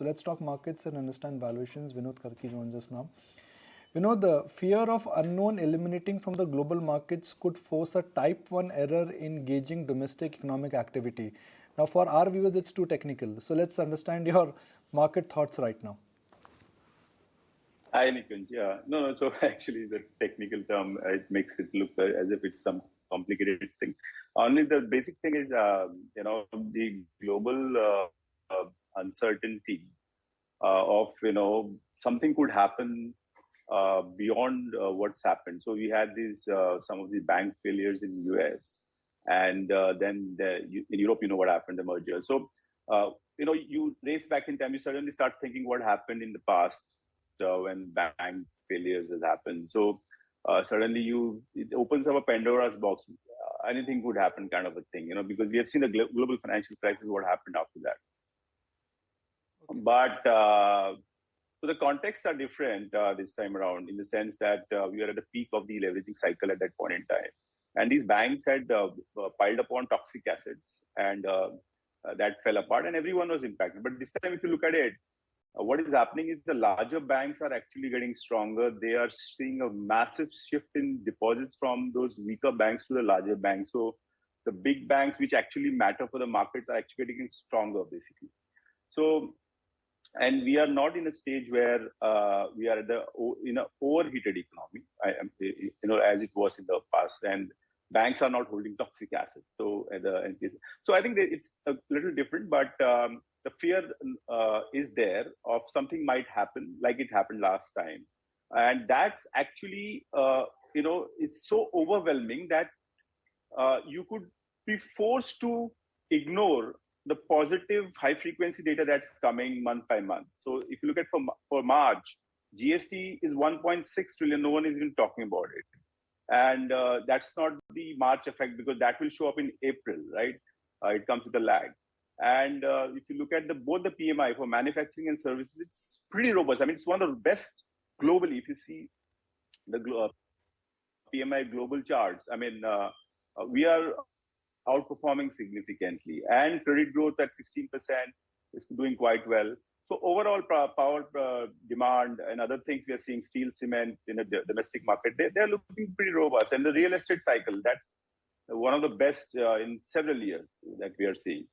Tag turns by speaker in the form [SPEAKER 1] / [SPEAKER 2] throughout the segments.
[SPEAKER 1] So let's talk markets and understand valuations. Vinod Karki joins us now. The fear of unknown eliminating from the global markets could force a type 1 error in gauging domestic economic activity. Now, for our viewers, it's too technical. So let's understand your market thoughts right now.
[SPEAKER 2] Hi, Nikunj. Yeah, no. So actually, the technical term it makes it look as if it's some complicated thing. Only the basic thing is, the global uncertainty of something could happen beyond what's happened. So we had these some of the bank failures in US, and then in Europe, what happened, the merger. So you race back in time, you suddenly start thinking what happened in the past when bank failures has happened. So suddenly it opens up a Pandora's box. Anything could happen, kind of a thing, because we have seen the global financial crisis, what happened after that. Okay. But so the contexts are different this time around, in the sense that we are at the peak of the leveraging cycle at that point in time. And these banks had piled upon toxic assets, and that fell apart, and everyone was impacted. But this time, if you look at it, what is happening is the larger banks are actually getting stronger. They are seeing a massive shift in deposits from those weaker banks to the larger banks. So the big banks, which actually matter for the markets, are actually getting stronger, basically. So, and we are not in a stage where we are in an overheated economy, as it was in the past, and banks are not holding toxic assets. So, so I think that it's a little different, but the fear is there of something might happen like it happened last time. And that's actually, it's so overwhelming that you could be forced to ignore the positive high frequency data that's coming month by month. So if you look at for March, GST is 1.6 trillion. No one is even talking about it. And that's not the March effect, because that will show up in April, right? It comes with a lag. And if you look at both the PMI for manufacturing and services, it's pretty robust. I mean, it's one of the best globally. If you see the PMI global charts, I mean, we are outperforming significantly. And credit growth at 16% is doing quite well. So overall power demand and other things, we are seeing steel, cement in the domestic market, they're looking pretty robust. And the real estate cycle, that's one of the best in several years that we are seeing.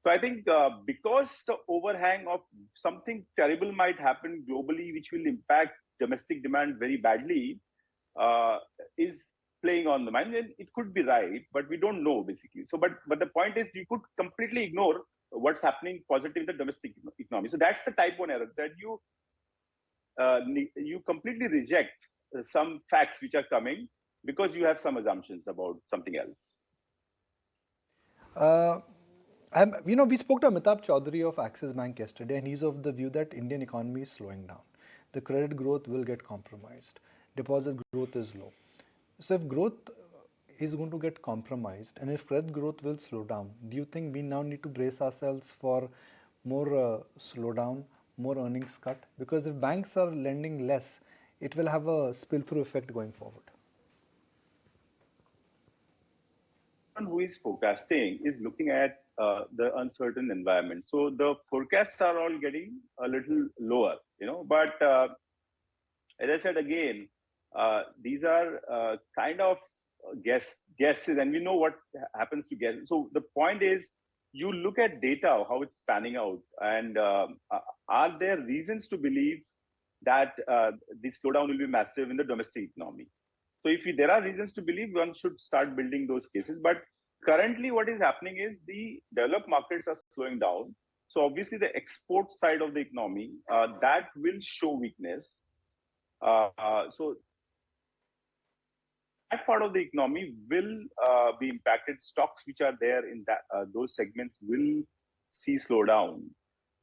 [SPEAKER 2] So I think because the overhang of something terrible might happen globally, which will impact domestic demand very badly, is playing on the mind. And it could be right, but we don't know, basically. So, but the point is, you could completely ignore what's happening positive in the domestic economy. So that's the type 1 error, that you completely reject some facts which are coming because you have some assumptions about something else.
[SPEAKER 1] We spoke to Amitabh Chaudhary of Axis Bank yesterday, and he's of the view that Indian economy is slowing down. The credit growth will get compromised. Deposit growth is low. So if growth is going to get compromised, and if credit growth will slow down, do you think we now need to brace ourselves for more slowdown, more earnings cut? Because if banks are lending less, it will have a spill-through effect going forward.
[SPEAKER 2] Who is forecasting is looking at the uncertain environment. So the forecasts are all getting a little lower, but as I said again, these are kind of guesses, and we know what happens to guesses. So the point is, you look at data, how it's panning out, and are there reasons to believe that the slowdown will be massive in the domestic economy? So if there are reasons to believe, one should start building those cases. But currently what is happening is the developed markets are slowing down. So obviously the export side of the economy, that will show weakness. So that part of the economy will be impacted. Stocks which are there in those segments will see slowdown.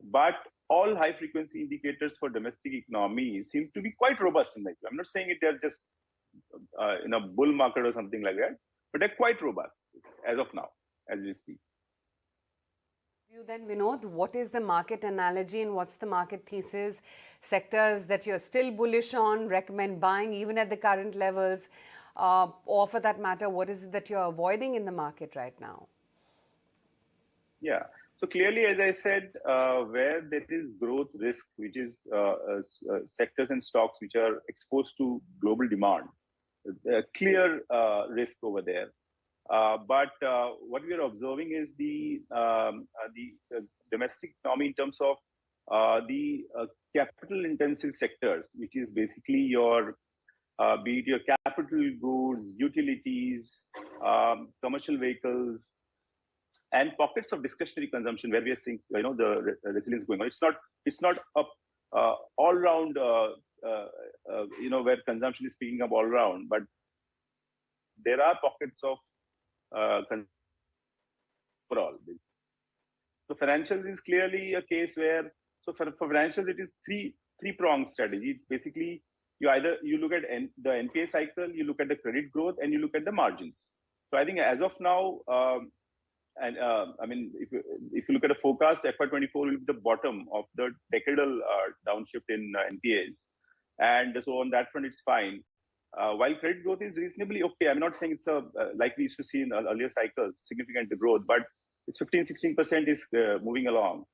[SPEAKER 2] But all high frequency indicators for domestic economy seem to be quite robust in the economy. I'm not saying they're just in a bull market or something like that, but they're quite robust as of now, as we speak.
[SPEAKER 3] Then, Vinod, what is the market analogy and what's the market thesis? Sectors that you're still bullish on, recommend buying even at the current levels, or for that matter, what is it that you're avoiding in the market right now?
[SPEAKER 2] Yeah. So clearly, as I said, where there is growth risk, which is sectors and stocks which are exposed to global demand, clear risk over there. But what we are observing is the domestic economy in terms of the capital-intensive sectors, which is basically your be it your capital goods, utilities, commercial vehicles, and pockets of discretionary consumption where we are seeing the resilience going on. It's not up all round where consumption is picking up all around, but there are pockets of overall. So financials is clearly a case where, so for financials it is three-pronged strategy. It's basically you look at the NPA cycle, you look at the credit growth, and you look at the margins. So I think as of now, I mean, if you look at a forecast, FY24 will be the bottom of the decadal downshift in NPAs, and so on that front it's fine. While credit growth is reasonably okay, I'm not saying it's like we used to see in earlier cycles, significant growth, but it's 15-16% is moving along.